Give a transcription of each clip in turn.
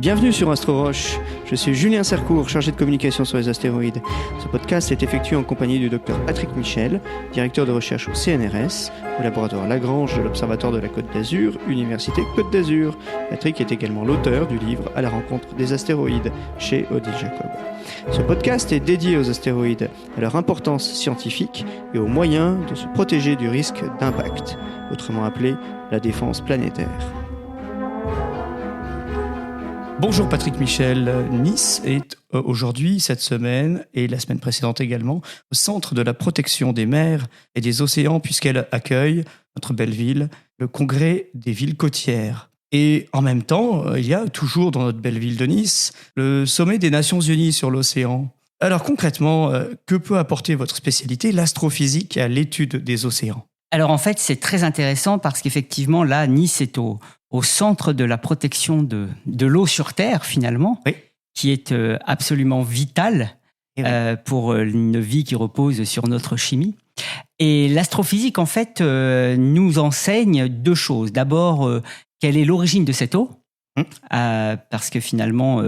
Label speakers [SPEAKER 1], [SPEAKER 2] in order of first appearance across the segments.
[SPEAKER 1] Bienvenue sur AstroRoche, je suis Julien Sercourt, chargé de communication sur les astéroïdes. Ce podcast est effectué en compagnie du Dr Patrick Michel, directeur de recherche au CNRS, au laboratoire Lagrange de l'Observatoire de la Côte d'Azur, Université Côte d'Azur. Patrick est également l'auteur du livre À la rencontre des astéroïdes, chez Odile Jacob. Ce podcast est dédié aux astéroïdes, à leur importance scientifique et aux moyens de se protéger du risque d'impact, autrement appelé la défense planétaire. Bonjour Patrick Michel, Nice est aujourd'hui, cette semaine et la semaine précédente également, au centre de la protection des mers et des océans puisqu'elle accueille notre belle ville, le congrès des villes côtières. Et en même temps, il y a toujours dans notre belle ville de Nice, le sommet des Nations Unies sur l'océan. Alors concrètement, que peut apporter votre spécialité, l'astrophysique, à l'étude des océans ?
[SPEAKER 2] Alors en fait, c'est très intéressant parce qu'effectivement, là, Nice est au centre de la protection de l'eau sur Terre, finalement,
[SPEAKER 1] oui,
[SPEAKER 2] qui est absolument vitale pour une vie qui repose sur notre chimie. Et l'astrophysique, en fait, nous enseigne deux choses. D'abord, quelle est l'origine de cette eau, parce que finalement,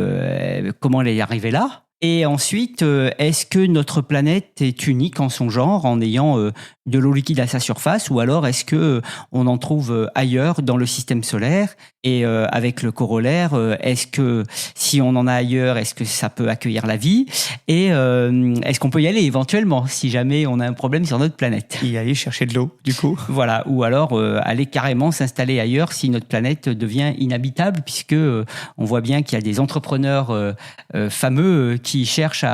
[SPEAKER 2] comment elle est arrivée là. Et ensuite, est-ce que notre planète est unique en son genre en ayant de l'eau liquide à sa surface, ou alors est-ce que on en trouve ailleurs dans le système solaire? Et avec le corollaire, est-ce que si on en a ailleurs, est-ce que ça peut accueillir la vie? Et est-ce qu'on peut y aller éventuellement si jamais on a un problème sur notre planète?
[SPEAKER 1] Y aller chercher de l'eau, du coup.
[SPEAKER 2] Voilà, ou alors aller carrément s'installer ailleurs si notre planète devient inhabitable, puisque on voit bien qu'il y a des entrepreneurs fameux qui cherchent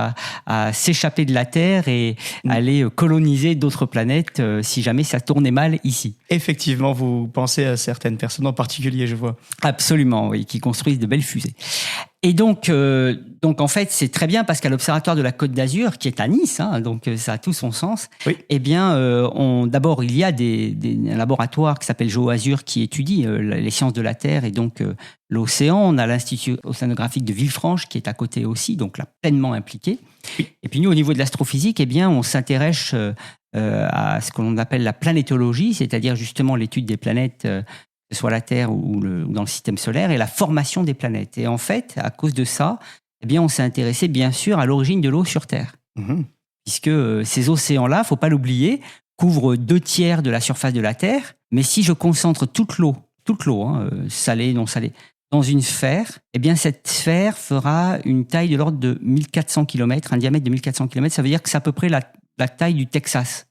[SPEAKER 2] à s'échapper de la Terre et aller coloniser d'autres planètes si jamais ça tournait mal ici.
[SPEAKER 1] Effectivement, vous pensez à certaines personnes en particulier, je vois.
[SPEAKER 2] Absolument, oui, qui construisent de belles fusées. Et donc en fait, c'est très bien parce qu'à l'Observatoire de la Côte d'Azur, qui est à Nice, donc ça a tout son sens.
[SPEAKER 1] Oui.
[SPEAKER 2] Eh bien, d'abord, il y a un laboratoire qui s'appelle GeoAzur qui étudie les sciences de la Terre et donc l'océan. On a l'Institut océanographique de Villefranche qui est à côté aussi, donc là, pleinement impliqué. Oui. Et puis nous, au niveau de l'astrophysique, eh bien, on s'intéresse à ce qu'on appelle la planétologie, c'est-à-dire justement l'étude des planètes, que ce soit la Terre ou dans le système solaire, et la formation des planètes. Et en fait, à cause de ça, eh bien, on s'est intéressé bien sûr à l'origine de l'eau sur Terre. Puisque ces océans-là, faut pas l'oublier, couvrent 2/3 de la surface de la Terre. Mais si je concentre toute l'eau, salée, non salée, dans une sphère, eh bien, cette sphère fera une taille de l'ordre de 1400 km, un diamètre de 1400 km. Ça veut dire que c'est à peu près la taille du Texas,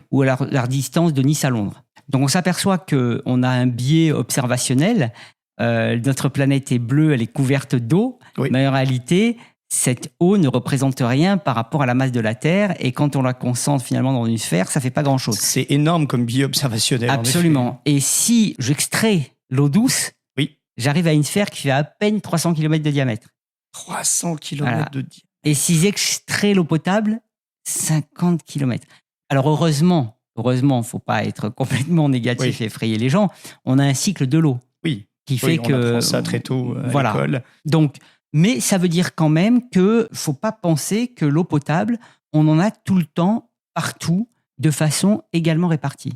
[SPEAKER 2] ou la distance de Nice à Londres. Donc on s'aperçoit qu'on a un biais observationnel. Notre planète est bleue, elle est couverte d'eau, oui. Mais en réalité, cette eau ne représente rien par rapport à la masse de la Terre. Et quand on la concentre finalement dans une sphère, ça ne fait pas grand-chose.
[SPEAKER 1] C'est énorme comme biais observationnel.
[SPEAKER 2] Absolument. Et si j'extrais l'eau douce, oui, j'arrive à une sphère qui fait à peine 300 km de diamètre.
[SPEAKER 1] 300 km voilà. De diamètre.
[SPEAKER 2] Et si j'extrais l'eau potable, 50 km. Alors heureusement, il ne faut pas être complètement négatif et effrayer les gens. On a un cycle de l'eau.
[SPEAKER 1] Oui.
[SPEAKER 2] Qui fait
[SPEAKER 1] on
[SPEAKER 2] que.
[SPEAKER 1] On apprend ça très tôt à l'école.
[SPEAKER 2] Donc, mais ça veut dire quand même qu'il ne faut pas penser que l'eau potable, on en a tout le temps, partout, de façon également répartie.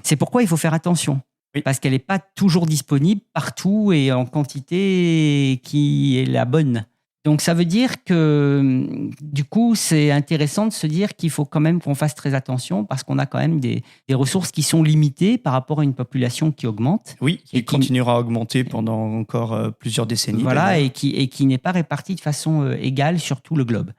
[SPEAKER 2] C'est pourquoi il faut faire attention. Oui. Parce qu'elle n'est pas toujours disponible partout et en quantité qui est la bonne. Donc, ça veut dire que, du coup, c'est intéressant de se dire qu'il faut quand même qu'on fasse très attention parce qu'on a quand même des ressources qui sont limitées par rapport à une population qui augmente.
[SPEAKER 1] Oui, qui continuera à augmenter pendant encore plusieurs décennies.
[SPEAKER 2] Voilà, et qui n'est pas répartie de façon égale sur tout le globe.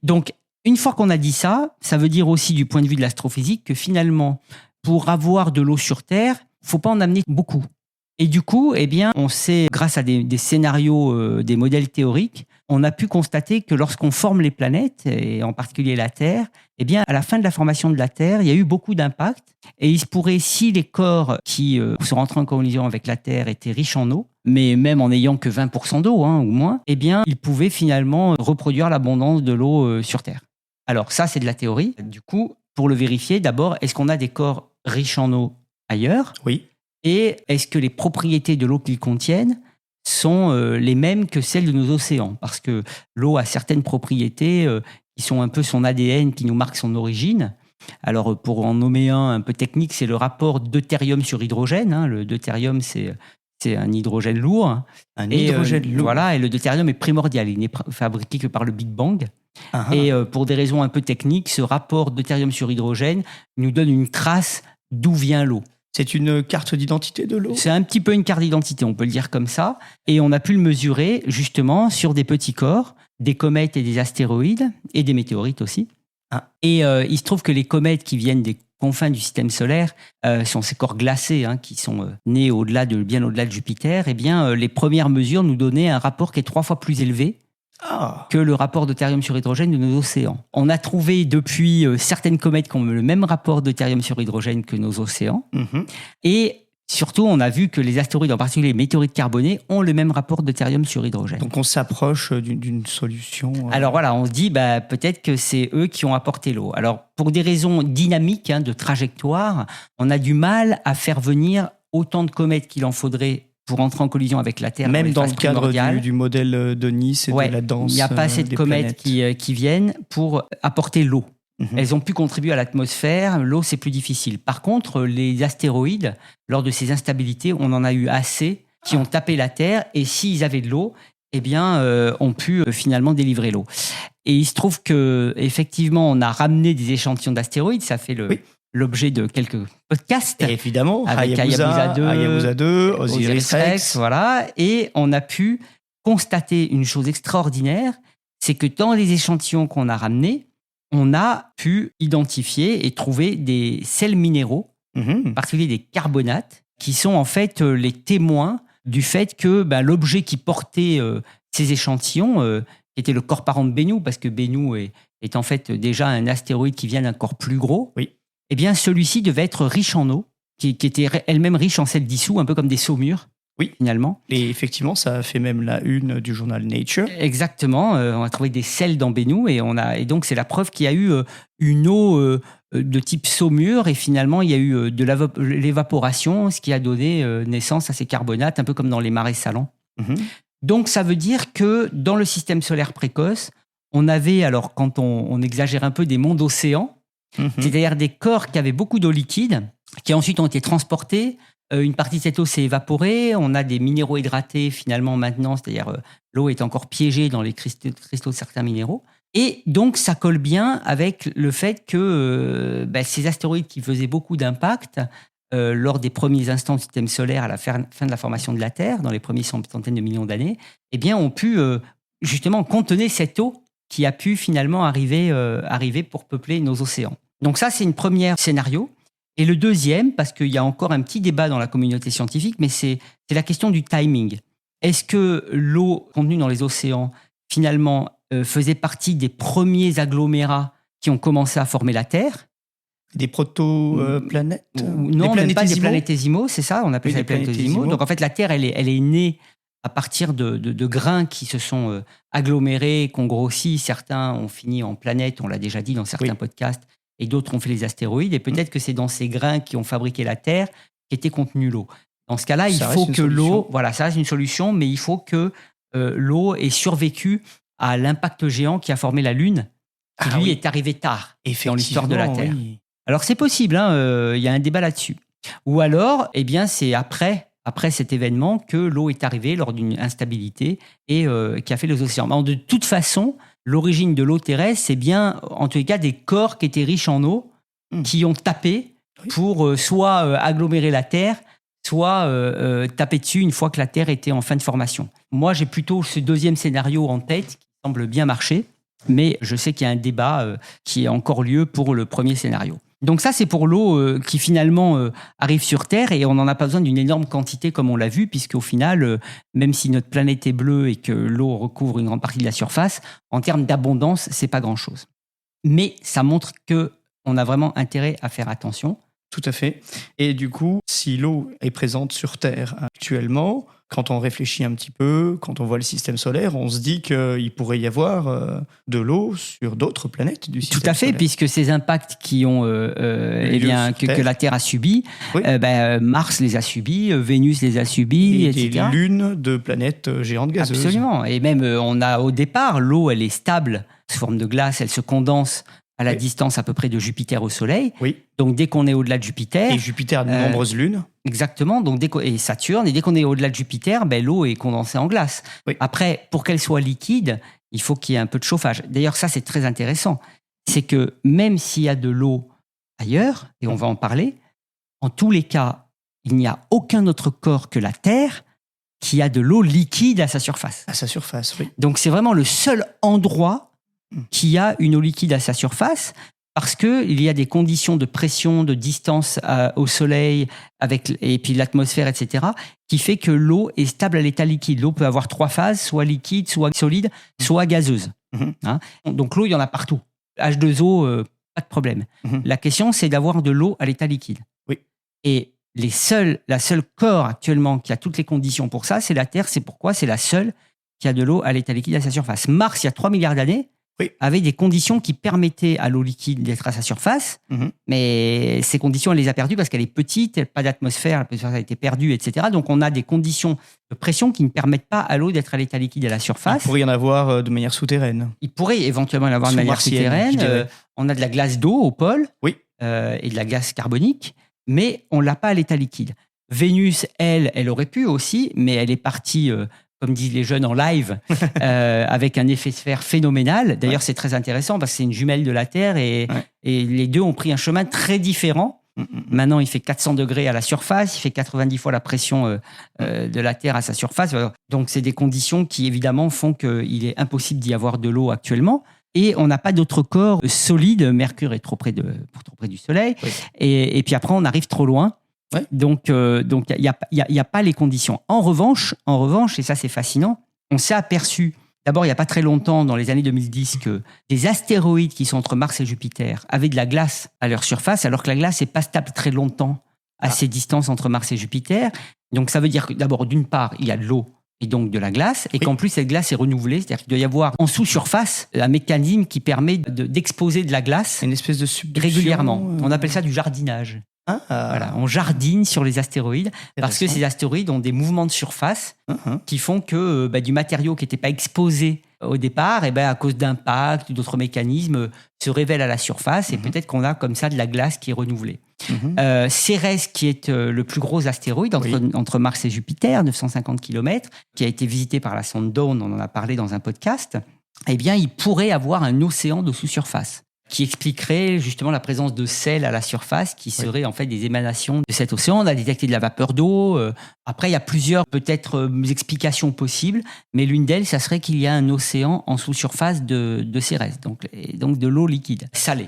[SPEAKER 2] Donc, une fois qu'on a dit ça, ça veut dire aussi du point de vue de l'astrophysique que finalement, pour avoir de l'eau sur Terre, il ne faut pas en amener beaucoup. Et du coup, eh bien, on sait, grâce à des scénarios, des modèles théoriques, on a pu constater que lorsqu'on forme les planètes, et en particulier la Terre, eh bien, à la fin de la formation de la Terre, il y a eu beaucoup d'impact. Et il se pourrait, si les corps qui sont rentrés en collision avec la Terre étaient riches en eau, mais même en n'ayant que 20% d'eau ou moins, eh bien, ils pouvaient finalement reproduire l'abondance de l'eau sur Terre. Alors ça, c'est de la théorie. Du coup, pour le vérifier, d'abord, est-ce qu'on a des corps riches en eau ailleurs ?
[SPEAKER 1] Oui.
[SPEAKER 2] Et est-ce que les propriétés de l'eau qu'ils contiennent sont les mêmes que celles de nos océans? Parce que l'eau a certaines propriétés qui sont un peu son ADN, qui nous marquent son origine. Alors, pour en nommer un peu technique, c'est le rapport deutérium sur hydrogène. Le deutérium, c'est c'est un hydrogène lourd.
[SPEAKER 1] Lourd.
[SPEAKER 2] Voilà, et le deutérium est primordial. Il n'est fabriqué que par le Big Bang.
[SPEAKER 1] Ah.
[SPEAKER 2] Et pour des raisons un peu techniques, ce rapport deutérium sur hydrogène nous donne une trace d'où vient l'eau.
[SPEAKER 1] C'est une carte d'identité de l'eau?
[SPEAKER 2] C'est un petit peu une carte d'identité, on peut le dire comme ça. Et on a pu le mesurer justement sur des petits corps, des comètes et des astéroïdes, et des météorites aussi. Et il se trouve que les comètes qui viennent des confins du système solaire sont ces corps glacés qui sont nés bien au-delà de Jupiter. Eh bien, les premières mesures nous donnaient un rapport qui est 3 fois plus élevé que le rapport deutérium sur hydrogène de nos océans. On a trouvé depuis certaines comètes qui ont le même rapport deutérium sur hydrogène que nos océans. Et surtout, on a vu que les astéroïdes, en particulier les météorites carbonées, ont le même rapport deutérium sur hydrogène.
[SPEAKER 1] Donc on s'approche d'une solution.
[SPEAKER 2] Alors voilà, on se dit peut-être que c'est eux qui ont apporté l'eau. Alors pour des raisons dynamiques, de trajectoire, on a du mal à faire venir autant de comètes qu'il en faudrait pour entrer en collision avec la Terre.
[SPEAKER 1] Même dans le cadre du modèle de Nice et de la danse.
[SPEAKER 2] Il n'y a pas assez de comètes qui viennent pour apporter l'eau. Elles ont pu contribuer à l'atmosphère. L'eau, c'est plus difficile. Par contre, les astéroïdes, lors de ces instabilités, on en a eu assez qui ont tapé la Terre. Et s'ils avaient de l'eau, ont pu finalement délivrer l'eau. Et il se trouve qu'effectivement, on a ramené des échantillons d'astéroïdes. Ça fait l'objet de quelques podcasts.
[SPEAKER 1] Et évidemment,
[SPEAKER 2] avec
[SPEAKER 1] Hayabusa 2, Osiris-Rex.
[SPEAKER 2] Voilà. Et on a pu constater une chose extraordinaire, c'est que dans les échantillons qu'on a ramenés, on a pu identifier et trouver des sels minéraux, en particulier des carbonates, qui sont en fait les témoins du fait que l'objet qui portait ces échantillons, qui était le corps parent de Bennu, parce que Bennu est en fait déjà un astéroïde qui vient d'un corps plus gros, eh bien celui-ci devait être riche en eau, qui était elle-même riche en sels dissous, un peu comme des saumures. Finalement.
[SPEAKER 1] Et effectivement, ça a fait même la une du journal Nature.
[SPEAKER 2] Exactement. On a trouvé des sels dans Bennu et donc c'est la preuve qu'il y a eu une eau de type saumure et finalement il y a eu de l'évaporation, ce qui a donné naissance à ces carbonates, un peu comme dans les marais salants. Donc ça veut dire que dans le système solaire précoce, on avait, alors quand on exagère un peu, des mondes océans, c'est-à-dire des corps qui avaient beaucoup d'eau liquide, qui ensuite ont été transportés. Une partie de cette eau s'est évaporée. On a des minéraux hydratés finalement maintenant, c'est-à-dire l'eau est encore piégée dans les cristaux de certains minéraux. Et donc, ça colle bien avec le fait que ces astéroïdes qui faisaient beaucoup d'impact lors des premiers instants du système solaire à la fin de la formation de la Terre, dans les premières centaines de millions d'années, ont pu justement contenir cette eau qui a pu finalement arriver pour peupler nos océans. Donc ça, c'est une première scénario. Et le deuxième, parce qu'il y a encore un petit débat dans la communauté scientifique, mais c'est la question du timing. Est-ce que l'eau contenue dans les océans, finalement, faisait partie des premiers agglomérats qui ont commencé à former la Terre ?
[SPEAKER 1] Des protoplanètes
[SPEAKER 2] Non, même pas des planétésimaux, c'est ça, on appelle ça des planétésimaux. Donc en fait, la Terre, elle est née à partir de grains qui se sont agglomérés, qui ont grossi. Certains ont fini en planètes, on l'a déjà dit dans certains podcasts, et d'autres ont fait les astéroïdes. Et peut-être que c'est dans ces grains qui ont fabriqué la Terre qu'était contenue l'eau. Dans ce cas-là, il faut que l'eau... Voilà, ça reste une solution, mais il faut que l'eau ait survécu à l'impact géant qui a formé la Lune, qui est arrivé tard dans l'histoire de la Terre. Oui. Alors c'est possible, y a un débat là-dessus. Ou alors, c'est après cet événement que l'eau est arrivée lors d'une instabilité et qui a fait les océans. Mais de toute façon, l'origine de l'eau terrestre, c'est bien, en tous les cas, des corps qui étaient riches en eau, qui ont tapé pour soit agglomérer la Terre, soit taper dessus une fois que la Terre était en fin de formation. Moi, j'ai plutôt ce deuxième scénario en tête qui semble bien marcher, mais je sais qu'il y a un débat qui a encore lieu pour le premier scénario. Donc ça, c'est pour l'eau qui finalement arrive sur Terre et on n'en a pas besoin d'une énorme quantité comme on l'a vu, puisqu'au final, même si notre planète est bleue et que l'eau recouvre une grande partie de la surface, en termes d'abondance, c'est pas grand-chose. Mais ça montre qu'on a vraiment intérêt à faire attention.
[SPEAKER 1] Tout à fait. Et du coup, si l'eau est présente sur Terre actuellement, quand on réfléchit un petit peu, quand on voit le système solaire, on se dit qu'il pourrait y avoir de l'eau sur d'autres planètes du système solaire.
[SPEAKER 2] Tout à fait, puisque ces impacts que la Terre a subis, Mars les a subis, Vénus les a subis, etc.
[SPEAKER 1] Et des lunes de planètes géantes gazeuses.
[SPEAKER 2] Absolument. Et même, on a au départ, l'eau, elle est stable, sous forme de glace, elle se condense à la distance à peu près de Jupiter au Soleil. Oui. Donc, dès qu'on est au-delà de Jupiter...
[SPEAKER 1] Et Jupiter a de nombreuses lunes.
[SPEAKER 2] Exactement. Donc, et Saturne. Et dès qu'on est au-delà de Jupiter, l'eau est condensée en glace.
[SPEAKER 1] Oui.
[SPEAKER 2] Après, pour qu'elle soit liquide, il faut qu'il y ait un peu de chauffage. D'ailleurs, ça, c'est très intéressant. C'est que même s'il y a de l'eau ailleurs, et on va en parler, en tous les cas, il n'y a aucun autre corps que la Terre qui a de l'eau liquide à sa surface.
[SPEAKER 1] À sa surface, oui.
[SPEAKER 2] Donc, c'est vraiment le seul endroit qui a une eau liquide à sa surface, parce qu'il y a des conditions de pression, de distance au Soleil, et puis l'atmosphère, etc., qui fait que l'eau est stable à l'état liquide. L'eau peut avoir 3 phases, soit liquide, soit solide, soit gazeuse. Hein. Donc l'eau, il y en a partout. H2O, pas de problème. La question, c'est d'avoir de l'eau à l'état liquide.
[SPEAKER 1] Oui.
[SPEAKER 2] Et la seule corps actuellement qui a toutes les conditions pour ça, c'est la Terre. C'est pourquoi c'est la seule qui a de l'eau à l'état liquide à sa surface. Mars, il y a 3 milliards d'années, avait des conditions qui permettaient à l'eau liquide d'être à sa surface, mais ces conditions, elle les a perdues parce qu'elle est petite, pas d'atmosphère, l'atmosphère a été perdue, etc. Donc on a des conditions de pression qui ne permettent pas à l'eau d'être à l'état liquide à la surface.
[SPEAKER 1] Il pourrait y en avoir de manière souterraine.
[SPEAKER 2] Il pourrait éventuellement y en avoir de manière souterraine. On a de la glace d'eau au pôle et de la glace carbonique, mais on ne l'a pas à l'état liquide. Vénus, elle aurait pu aussi, mais elle est partie... comme disent les jeunes en live, avec un effet sphère phénoménal. D'ailleurs, c'est très intéressant parce que c'est une jumelle de la Terre et les deux ont pris un chemin très différent. Maintenant, il fait 400 degrés à la surface, il fait 90 fois la pression de la Terre à sa surface. Donc, c'est des conditions qui, évidemment, font qu'il est impossible d'y avoir de l'eau actuellement. Et on n'a pas d'autre corps solide. Mercure est trop près du Soleil. Et puis après, on arrive trop loin. Ouais. Donc, il n'y a pas les conditions. En revanche, et ça c'est fascinant, on s'est aperçu, d'abord il n'y a pas très longtemps, dans les années 2010, que des astéroïdes qui sont entre Mars et Jupiter avaient de la glace à leur surface, alors que la glace n'est pas stable très longtemps à ces distances entre Mars et Jupiter. Donc ça veut dire que d'abord, d'une part, il y a de l'eau et donc de la glace, et qu'en plus cette glace est renouvelée, c'est-à-dire qu'il doit y avoir en sous-surface un mécanisme qui permet d'exposer de la glace
[SPEAKER 1] une espèce de subduction
[SPEAKER 2] régulièrement. On appelle ça du jardinage. Voilà, on jardine sur les astéroïdes parce que ces astéroïdes ont des mouvements de surface qui font que du matériau qui n'était pas exposé au départ, à cause d'impact ou d'autres mécanismes, se révèle à la surface et peut-être qu'on a comme ça de la glace qui est renouvelée. Cérès, qui est le plus gros astéroïde entre Mars et Jupiter, 950 km, qui a été visité par la sonde Dawn, on en a parlé dans un podcast, il pourrait avoir un océan de sous-surface, qui expliquerait justement la présence de sel à la surface, qui seraient en fait des émanations de cet océan. On a détecté de la vapeur d'eau. Après, il y a plusieurs peut-être explications possibles, mais l'une d'elles, ça serait qu'il y a un océan en sous-surface de Cérès, donc de l'eau liquide, salée.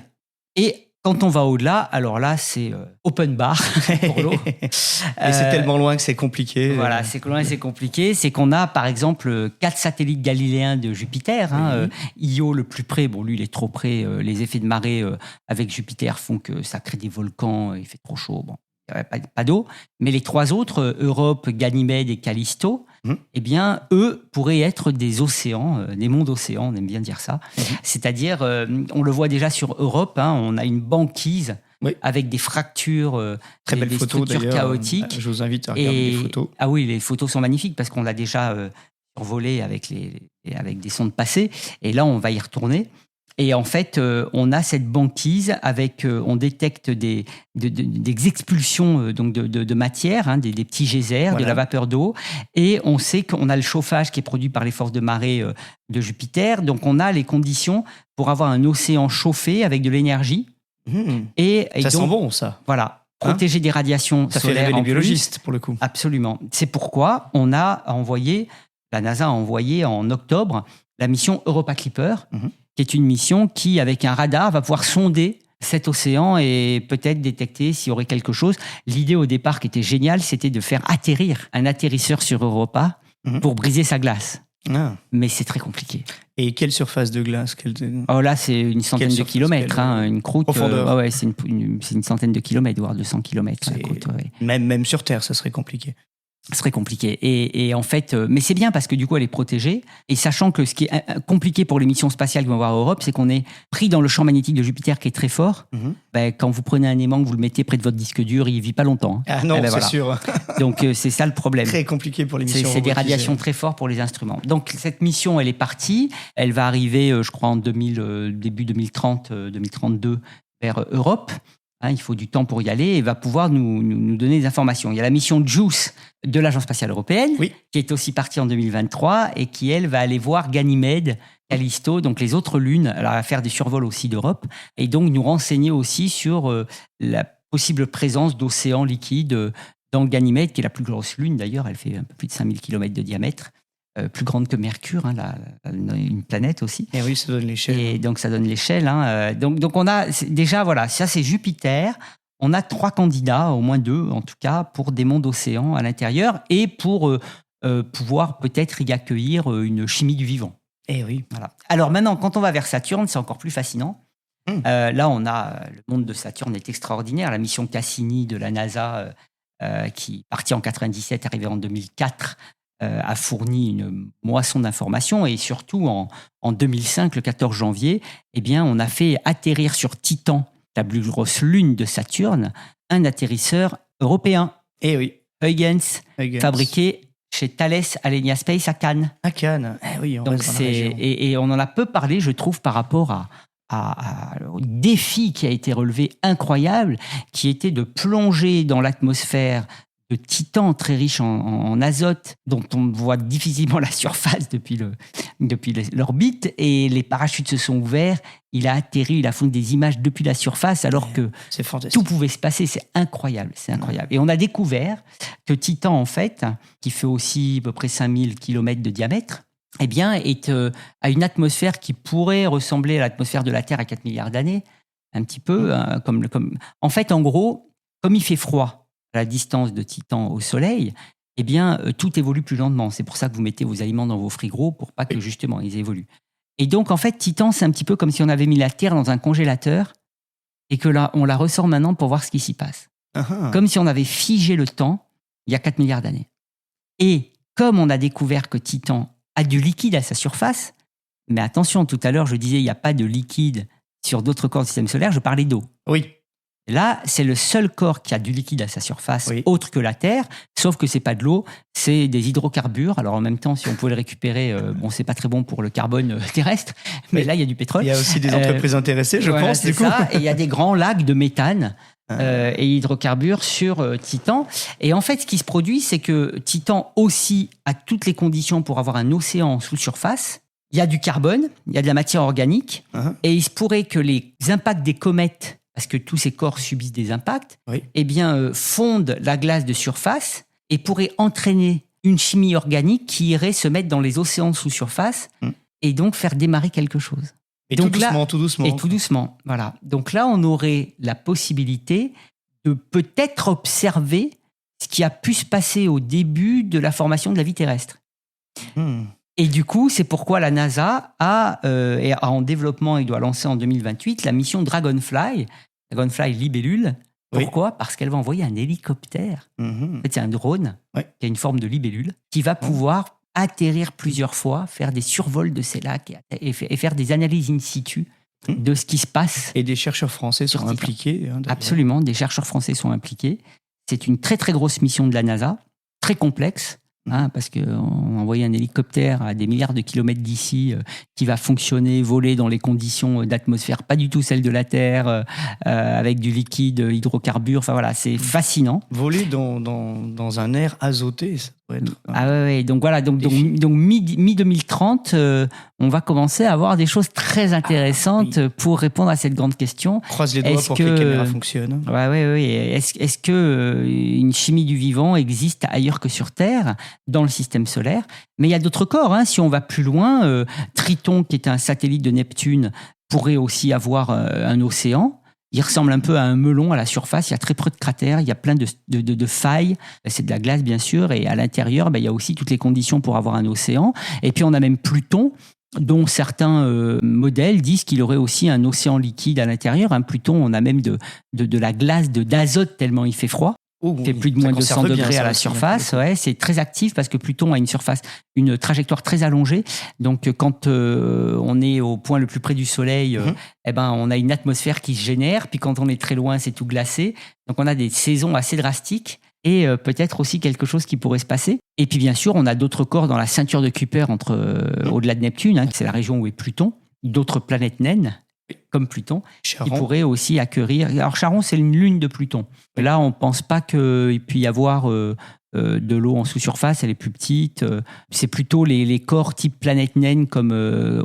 [SPEAKER 2] Et quand on va au-delà, alors là, c'est open bar pour l'eau.
[SPEAKER 1] Et c'est tellement loin que c'est compliqué.
[SPEAKER 2] Voilà, c'est loin et c'est compliqué. C'est qu'on a, par exemple, 4 satellites galiléens de Jupiter. Io, le plus près, lui, il est trop près. Les effets de marée avec Jupiter font que ça crée des volcans. Il fait trop chaud. Bon, il n'y a pas d'eau. Mais les 3 autres, Europe, Ganymède et Callisto, eux pourraient être des océans, des mondes océans, on aime bien dire ça. C'est-à-dire, on le voit déjà sur Europe, on a une banquise avec des fractures,
[SPEAKER 1] très belles photos d'ailleurs,
[SPEAKER 2] chaotiques.
[SPEAKER 1] Je vous invite à regarder les photos.
[SPEAKER 2] Ah oui, les photos sont magnifiques parce qu'on l'a déjà survolé avec des sondes passées. Et là, on va y retourner. Et en fait, on a cette banquise on détecte des expulsions de matière, des petits geysers, de la vapeur d'eau, et on sait qu'on a le chauffage qui est produit par les forces de marée de Jupiter. Donc, on a les conditions pour avoir un océan chauffé avec de l'énergie. Et
[SPEAKER 1] ça
[SPEAKER 2] donc,
[SPEAKER 1] sent bon, ça.
[SPEAKER 2] Voilà. Protégé des radiations
[SPEAKER 1] ça
[SPEAKER 2] solaires.
[SPEAKER 1] Ça fait rêver les
[SPEAKER 2] en
[SPEAKER 1] biologistes,
[SPEAKER 2] plus.
[SPEAKER 1] Pour le coup.
[SPEAKER 2] Absolument. C'est pourquoi la NASA a envoyé en octobre la mission Europa Clipper, qui est une mission qui, avec un radar, va pouvoir sonder cet océan et peut-être détecter s'il y aurait quelque chose. L'idée au départ qui était géniale, c'était de faire atterrir un atterrisseur sur Europa pour briser sa glace. Mais c'est très compliqué.
[SPEAKER 1] Et quelle surface de glace
[SPEAKER 2] là, c'est une centaine de kilomètres. Une croûte.
[SPEAKER 1] Profondeur.
[SPEAKER 2] C'est une centaine de kilomètres, voire 200 kilomètres. La croûte,
[SPEAKER 1] même sur Terre, ça serait compliqué.
[SPEAKER 2] Ce serait compliqué. Et en fait, mais c'est bien parce que du coup, elle est protégée. Et sachant que ce qui est compliqué pour les missions spatiales qui vont avoir à Europe, c'est qu'on est pris dans le champ magnétique de Jupiter qui est très fort. Quand vous prenez un aimant, que vous le mettez près de votre disque dur, il ne vit pas longtemps.
[SPEAKER 1] Ah non, c'est sûr.
[SPEAKER 2] Donc, c'est ça le problème.
[SPEAKER 1] Très compliqué pour les missions.
[SPEAKER 2] C'est des radiations très fortes pour les instruments. Donc, cette mission, elle est partie. Elle va arriver, je crois, en début 2030, 2032, vers Europe, il faut du temps pour y aller et va pouvoir nous donner des informations. Il y a la mission JUICE de l'Agence spatiale européenne, qui est aussi partie en 2023 et qui, elle, va aller voir Ganymède, Callisto, donc les autres lunes. Elle va faire des survols aussi d'Europe et donc nous renseigner aussi sur la possible présence d'océans liquides dans Ganymède, qui est la plus grosse lune d'ailleurs. Elle fait un peu plus de 5000 km de diamètre. Plus grande que Mercure, une planète aussi.
[SPEAKER 1] Et oui, ça donne l'échelle.
[SPEAKER 2] Et donc, ça donne l'échelle. Donc on a déjà, voilà, ça c'est Jupiter. On a 3 candidats, au moins 2 en tout cas, pour des mondes océans à l'intérieur et pour pouvoir peut-être y accueillir une chimie du vivant.
[SPEAKER 1] Et oui.
[SPEAKER 2] Voilà. Alors maintenant, quand on va vers Saturne, c'est encore plus fascinant. Là, on a le monde de Saturne est extraordinaire. La mission Cassini de la NASA, qui est partie en 97, arrivée en 2004, a fourni une moisson d'informations et surtout en 2005, le 14 janvier, on a fait atterrir sur Titan, la plus grosse lune de Saturne, un atterrisseur européen.
[SPEAKER 1] Et oui.
[SPEAKER 2] Huygens, fabriqué chez Thales Alenia Space à Cannes.
[SPEAKER 1] À Cannes, oui, on reste dans la région.
[SPEAKER 2] Et on en a peu parlé, je trouve, par rapport au défi qui a été relevé incroyable, qui était de plonger dans l'atmosphère de Titan, très riche en azote, dont on voit difficilement la surface depuis l'orbite, et les parachutes se sont ouverts, il a atterri, il a fourni des images depuis la surface, alors que tout pouvait se passer. C'est incroyable, c'est incroyable. Et on a découvert que Titan, en fait, qui fait aussi à peu près 5000 km de diamètre, a une atmosphère qui pourrait ressembler à l'atmosphère de la Terre à 4 milliards d'années, un petit peu. En fait, en gros, comme il fait froid à la distance de Titan au Soleil, tout évolue plus lentement. C'est pour ça que vous mettez vos aliments dans vos frigos pour pas que justement ils évoluent. Et donc, en fait, Titan, c'est un petit peu comme si on avait mis la Terre dans un congélateur et que là, on la ressort maintenant pour voir ce qui s'y passe. Comme si on avait figé le temps il y a 4 milliards d'années. Et comme on a découvert que Titan a du liquide à sa surface, mais attention, tout à l'heure, je disais il n'y a pas de liquide sur d'autres corps du système solaire, je parlais d'eau.
[SPEAKER 1] Oui.
[SPEAKER 2] Là, c'est le seul corps qui a du liquide à sa surface, autre que la Terre, sauf que c'est pas de l'eau, c'est des hydrocarbures. Alors en même temps, si on pouvait le récupérer, c'est pas très bon pour le carbone terrestre, mais là, il y a du pétrole.
[SPEAKER 1] Il y a aussi des entreprises intéressées, je pense, du coup.
[SPEAKER 2] Ça. Et il y a des grands lacs de méthane et hydrocarbures sur Titan. Et en fait, ce qui se produit, c'est que Titan aussi a toutes les conditions pour avoir un océan sous surface. Il y a du carbone, il y a de la matière organique, et il se pourrait que les impacts des comètes, parce que tous ces corps subissent des impacts, fondent la glace de surface et pourraient entraîner une chimie organique qui irait se mettre dans les océans sous surface et donc faire démarrer quelque chose.
[SPEAKER 1] Et donc tout doucement.
[SPEAKER 2] Et tout doucement, voilà. Donc là, on aurait la possibilité de peut-être observer ce qui a pu se passer au début de la formation de la vie terrestre. Et du coup, c'est pourquoi la NASA a en développement, il doit lancer en 2028, la mission Dragonfly libellule. Pourquoi ? Parce qu'elle va envoyer un hélicoptère. En fait, c'est un drone qui a une forme de libellule qui va pouvoir atterrir plusieurs fois, faire des survols de ces lacs et faire des analyses in situ de ce qui se passe.
[SPEAKER 1] Et des chercheurs français sont impliqués.
[SPEAKER 2] Absolument, des chercheurs français sont impliqués. C'est une très très grosse mission de la NASA, très complexe. Parce qu'on a envoyé un hélicoptère à des milliards de kilomètres d'ici qui va fonctionner, voler dans les conditions d'atmosphère pas du tout celles de la Terre, avec du liquide, hydrocarbures. Enfin voilà, c'est fascinant.
[SPEAKER 1] Voler dans un air azoté, ça doit être...
[SPEAKER 2] Donc voilà, donc mi-2030, on va commencer à avoir des choses très intéressantes pour répondre à cette grande question.
[SPEAKER 1] Croise les doigts pour que les caméras fonctionnent.
[SPEAKER 2] Oui. Est-ce que une chimie du vivant existe ailleurs que sur Terre, dans le système solaire ? Mais il y a d'autres corps. Si on va plus loin, Triton, qui est un satellite de Neptune, pourrait aussi avoir un océan. Il ressemble un peu à un melon à la surface. Il y a très peu de cratères. Il y a plein de failles. C'est de la glace, bien sûr. Et à l'intérieur, il y a aussi toutes les conditions pour avoir un océan. Et puis, on a même Pluton, dont certains modèles disent qu'il aurait aussi un océan liquide à l'intérieur. Pluton, on a même de la glace d'azote tellement il fait froid. Il fait plus de moins de 200 degrés à la surface. C'est très actif parce que Pluton a une trajectoire très allongée. Donc, quand on est au point le plus près du Soleil, on a une atmosphère qui se génère. Puis quand on est très loin, c'est tout glacé. Donc, on a des saisons assez drastiques et peut-être aussi quelque chose qui pourrait se passer. Et puis, bien sûr, on a d'autres corps dans la ceinture de Kuiper au-delà de Neptune, c'est la région où est Pluton. D'autres planètes naines. comme Pluton,
[SPEAKER 1] Charon.
[SPEAKER 2] qui pourrait aussi accueillir. Alors Charon, c'est une lune de Pluton. Là, on ne pense pas qu'il puisse y avoir de l'eau en sous-surface, elle est plus petite. C'est plutôt les corps type planète naine comme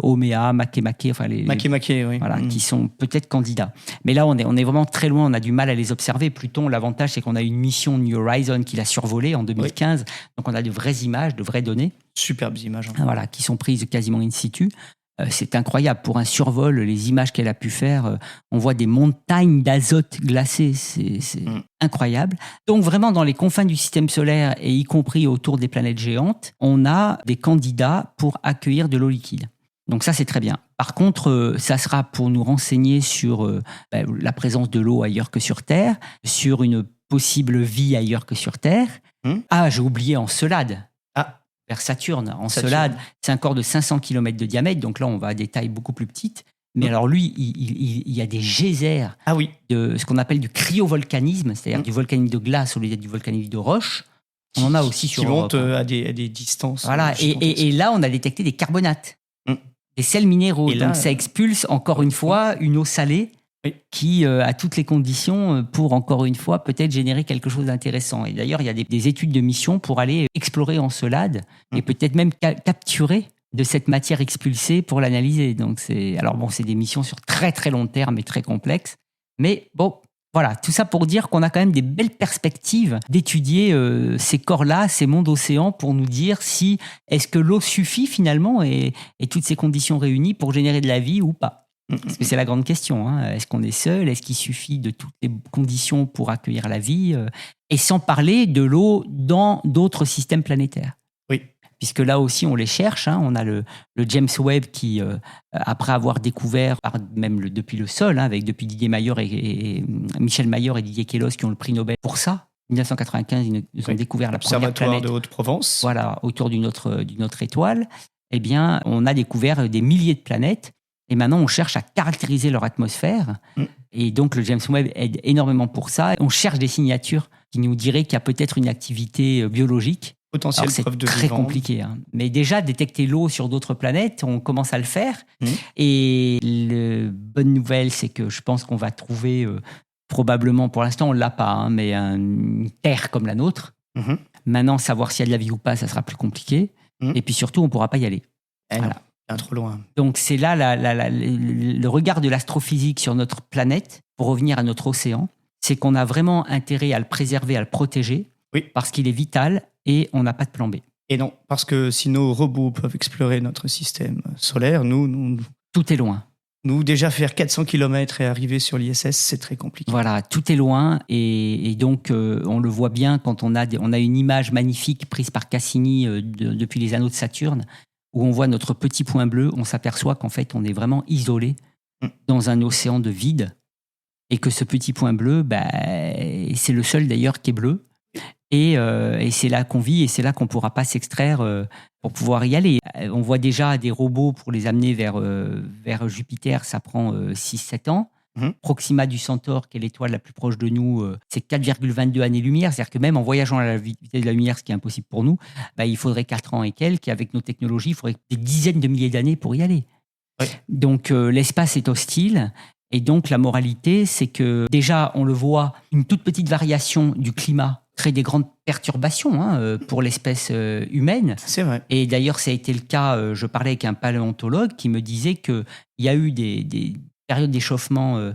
[SPEAKER 2] Oméa, Makemake, enfin
[SPEAKER 1] Makemake, oui.
[SPEAKER 2] voilà, qui sont peut-être candidats. Mais là, on est vraiment très loin, on a du mal à les observer. Pluton, l'avantage, c'est qu'on a une mission New Horizons qui l'a survolé en 2015, donc on a de vraies images, de vraies données.
[SPEAKER 1] Superbes images.
[SPEAKER 2] Voilà, qui sont prises quasiment in situ. C'est incroyable. Pour un survol, les images qu'elle a pu faire, on voit des montagnes d'azote glacé. C'est incroyable. Donc vraiment, dans les confins du système solaire, et y compris autour des planètes géantes, on a des candidats pour accueillir de l'eau liquide. Donc ça, c'est très bien. Par contre, ça sera pour nous renseigner sur la présence de l'eau ailleurs que sur Terre, sur une possible vie ailleurs que sur Terre. Ah, j'ai oublié Encelade. Vers Saturne. Encelade, c'est un corps de 500 km de diamètre, donc là, on va à des tailles beaucoup plus petites. Mais alors lui, il y a des geysers de ce qu'on appelle du cryovolcanisme, c'est-à-dire du volcanisme de glace au lieu du volcanisme de roche. On en a aussi sur Europe.
[SPEAKER 1] Qui montent à des distances.
[SPEAKER 2] Voilà, et là, on a détecté des carbonates, des sels minéraux. Donc ça expulse, encore une fois, une eau salée qui a toutes les conditions pour, encore une fois, peut-être générer quelque chose d'intéressant. Et d'ailleurs, il y a des études de mission pour aller explorer Encelade et peut-être même capturer de cette matière expulsée pour l'analyser. Donc c'est des missions sur très très long terme et très complexes. Mais bon, voilà, tout ça pour dire qu'on a quand même des belles perspectives d'étudier ces corps-là, ces mondes océans, pour nous dire si est-ce que l'eau suffit finalement et toutes ces conditions réunies pour générer de la vie ou pas. Parce que c'est la grande question. Hein. Est-ce qu'on est seul ? Est-ce qu'il suffit de toutes les conditions pour accueillir la vie ? Et sans parler de l'eau dans d'autres systèmes planétaires.
[SPEAKER 1] Oui.
[SPEAKER 2] Puisque là aussi, on les cherche. Hein. On a le James Webb qui, après avoir découvert, même depuis le sol, hein, depuis Didier Mayor et Michel Mayor et Didier Queloz qui ont le prix Nobel pour ça. En 1995, ils ont découvert la première planète
[SPEAKER 1] de Haute-Provence.
[SPEAKER 2] Voilà, autour d'une autre étoile. Eh bien, on a découvert des milliers de planètes. Et maintenant, on cherche à caractériser leur atmosphère. Et donc, le James Webb aide énormément pour ça. On cherche des signatures qui nous diraient qu'il y a peut-être une activité biologique.
[SPEAKER 1] Potentielle preuve de
[SPEAKER 2] vivant. C'est très compliqué. Hein. Mais déjà, détecter l'eau sur d'autres planètes, on commence à le faire. Et la bonne nouvelle, c'est que je pense qu'on va trouver, probablement, pour l'instant, on ne l'a pas, hein, mais une Terre comme la nôtre. Maintenant, savoir s'il y a de la vie ou pas, ça sera plus compliqué. Et puis surtout, on ne pourra pas y aller. Voilà.
[SPEAKER 1] Trop loin.
[SPEAKER 2] Donc c'est là le regard de l'astrophysique sur notre planète, pour revenir à notre océan, c'est qu'on a vraiment intérêt à le préserver, à le protéger, parce qu'il est vital et on n'a pas de plan B. Et
[SPEAKER 1] non, parce que si nos robots peuvent explorer notre système solaire, nous
[SPEAKER 2] tout est loin.
[SPEAKER 1] Nous, déjà faire 400 km et arriver sur l'ISS, c'est très compliqué.
[SPEAKER 2] Voilà, tout est loin et donc on le voit bien quand on a une image magnifique prise par Cassini depuis les anneaux de Saturne, où on voit notre petit point bleu, on s'aperçoit qu'en fait, on est vraiment isolé dans un océan de vide et que ce petit point bleu, c'est le seul d'ailleurs qui est bleu. Et c'est là qu'on vit et c'est là qu'on ne pourra pas s'extraire pour pouvoir y aller. On voit déjà des robots pour les amener vers Jupiter, ça prend 6-7 ans. Proxima du Centaure, qui est l'étoile la plus proche de nous, c'est 4,22 années-lumière. C'est-à-dire que même en voyageant à la vitesse de la lumière, ce qui est impossible pour nous, il faudrait 4 ans et quelques. Et avec nos technologies, il faudrait des dizaines de milliers d'années pour y aller. Donc l'espace est hostile. Et donc la moralité, c'est que déjà, on le voit, une toute petite variation du climat crée des grandes perturbations pour l'espèce humaine.
[SPEAKER 1] C'est vrai.
[SPEAKER 2] Et d'ailleurs, ça a été le cas, je parlais avec un paléontologue qui me disait qu'il y a eu des période d'échauffement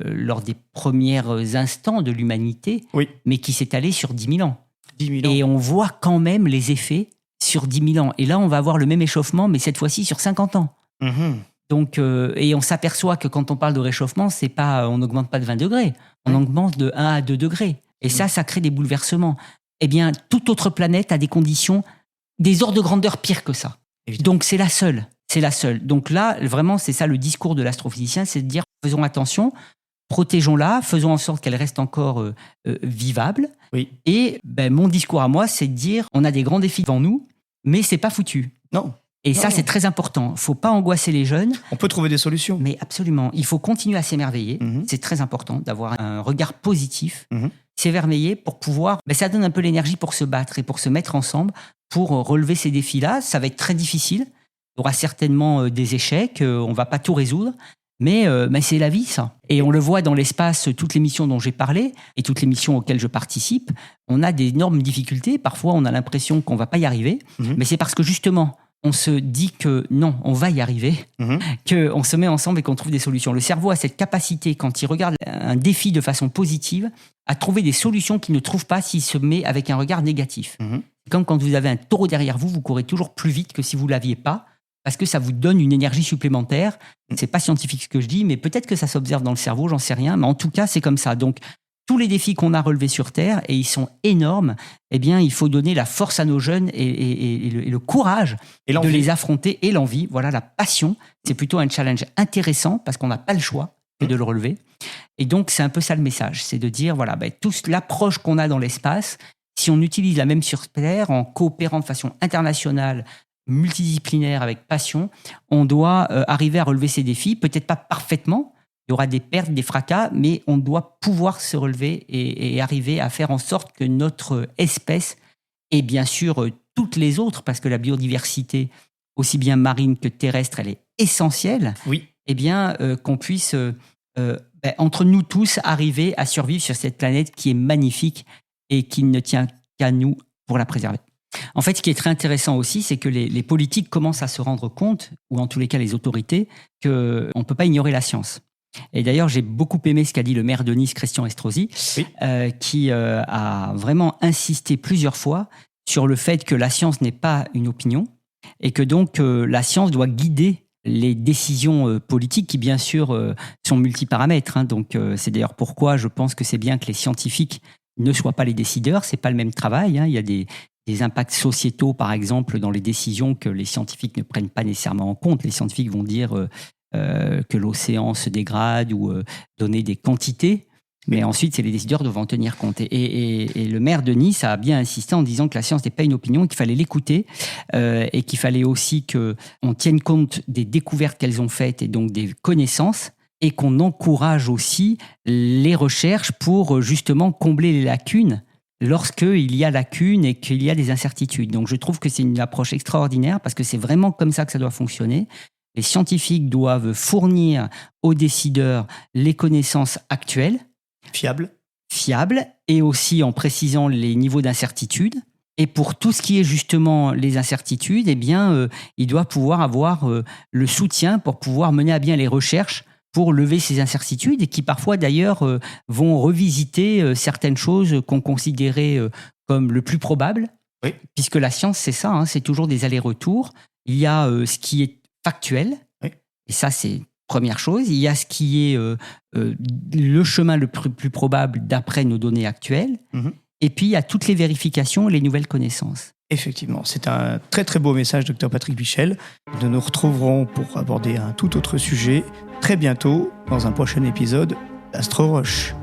[SPEAKER 2] lors des premiers instants de l'humanité, mais qui s'est allé sur 10 000 ans.
[SPEAKER 1] 10 000 ans.
[SPEAKER 2] Et on voit quand même les effets sur 10 000 ans. Et là, on va avoir le même échauffement, mais cette fois-ci sur 50 ans. Donc, et on s'aperçoit que quand on parle de réchauffement, on n'augmente pas de 20 degrés, on augmente de 1 à 2 degrés. Et ça crée des bouleversements. Eh bien, toute autre planète a des conditions, des ordres de grandeur pires que ça. Évidemment. Donc, c'est la seule. C'est la seule. Donc là, vraiment, c'est ça le discours de l'astrophysicien, c'est de dire, faisons attention, protégeons-la, faisons en sorte qu'elle reste encore vivable. Et mon discours à moi, c'est de dire, on a des grands défis devant nous, mais c'est pas foutu.
[SPEAKER 1] Non.
[SPEAKER 2] Et ça, c'est très important. Faut pas angoisser les jeunes.
[SPEAKER 1] On peut trouver des solutions.
[SPEAKER 2] Mais absolument. Il faut continuer à s'émerveiller. C'est très important d'avoir un regard positif, s'émerveiller pour pouvoir... ça donne un peu l'énergie pour se battre et pour se mettre ensemble, pour relever ces défis-là. Ça va être très difficile. Il y aura certainement des échecs, on ne va pas tout résoudre, Mais c'est la vie, ça. Et on le voit dans l'espace, toutes les missions dont j'ai parlé et toutes les missions auxquelles je participe, on a d'énormes difficultés. Parfois, on a l'impression qu'on ne va pas y arriver. Mais c'est parce que justement, on se dit que non, on va y arriver, qu'on se met ensemble et qu'on trouve des solutions. Le cerveau a cette capacité, quand il regarde un défi de façon positive, à trouver des solutions qu'il ne trouve pas s'il se met avec un regard négatif. Comme quand vous avez un taureau derrière vous, vous courez toujours plus vite que si vous ne l'aviez pas, parce que ça vous donne une énergie supplémentaire. C'est pas scientifique ce que je dis, mais peut-être que ça s'observe dans le cerveau, j'en sais rien. Mais en tout cas, c'est comme ça. Donc, tous les défis qu'on a relevés sur Terre, et ils sont énormes, eh bien, il faut donner la force à nos jeunes et le courage de les affronter, et l'envie. Voilà, la passion. C'est plutôt un challenge intéressant, parce qu'on n'a pas le choix que de le relever. Et donc, c'est un peu ça le message. C'est de dire, voilà, toute l'approche qu'on a dans l'espace, si on utilise la même sur Terre, en coopérant de façon internationale, multidisciplinaire, avec passion, on doit arriver à relever ces défis, peut-être pas parfaitement, il y aura des pertes, des fracas, mais on doit pouvoir se relever et arriver à faire en sorte que notre espèce, et bien sûr toutes les autres, parce que la biodiversité, aussi bien marine que terrestre, elle est essentielle, eh bien qu'on puisse, entre nous tous, arriver à survivre sur cette planète qui est magnifique et qui ne tient qu'à nous pour la préserver. En fait, ce qui est très intéressant aussi, c'est que les politiques commencent à se rendre compte, ou en tous les cas les autorités, qu'on ne peut pas ignorer la science. Et d'ailleurs, j'ai beaucoup aimé ce qu'a dit le maire de Nice, Christian Estrosi, qui a vraiment insisté plusieurs fois sur le fait que la science n'est pas une opinion, et que donc la science doit guider les décisions politiques qui, bien sûr, sont multiparamètres. Donc, c'est d'ailleurs pourquoi je pense que c'est bien que les scientifiques ne soient pas les décideurs. C'est pas le même travail. Il y a des impacts sociétaux, par exemple, dans les décisions que les scientifiques ne prennent pas nécessairement en compte. Les scientifiques vont dire que l'océan se dégrade ou donner des quantités, mais ensuite, c'est les décideurs qui doivent en tenir compte. Et le maire de Nice a bien insisté en disant que la science n'est pas une opinion, qu'il fallait l'écouter et qu'il fallait aussi qu'on tienne compte des découvertes qu'elles ont faites et donc des connaissances, et qu'on encourage aussi les recherches pour justement combler les lacunes lorsqu'il y a lacunes et qu'il y a des incertitudes. Donc je trouve que c'est une approche extraordinaire, parce que c'est vraiment comme ça que ça doit fonctionner. Les scientifiques doivent fournir aux décideurs les connaissances actuelles, fiables, et aussi en précisant les niveaux d'incertitude. Et pour tout ce qui est justement les incertitudes, eh bien, il doit pouvoir avoir le soutien pour pouvoir mener à bien les recherches pour lever ces incertitudes, et qui parfois d'ailleurs vont revisiter certaines choses qu'on considérait comme le plus probable, puisque la science, c'est ça, c'est toujours des allers-retours. Il y a ce qui est factuel, et ça c'est première chose. Il y a ce qui est le chemin le plus probable d'après nos données actuelles, et puis il y a toutes les vérifications et les nouvelles connaissances.
[SPEAKER 1] Effectivement, c'est un très très beau message, Dr Patrick Michel. Nous nous retrouverons pour aborder un tout autre sujet très bientôt dans un prochain épisode d'Astro Roche.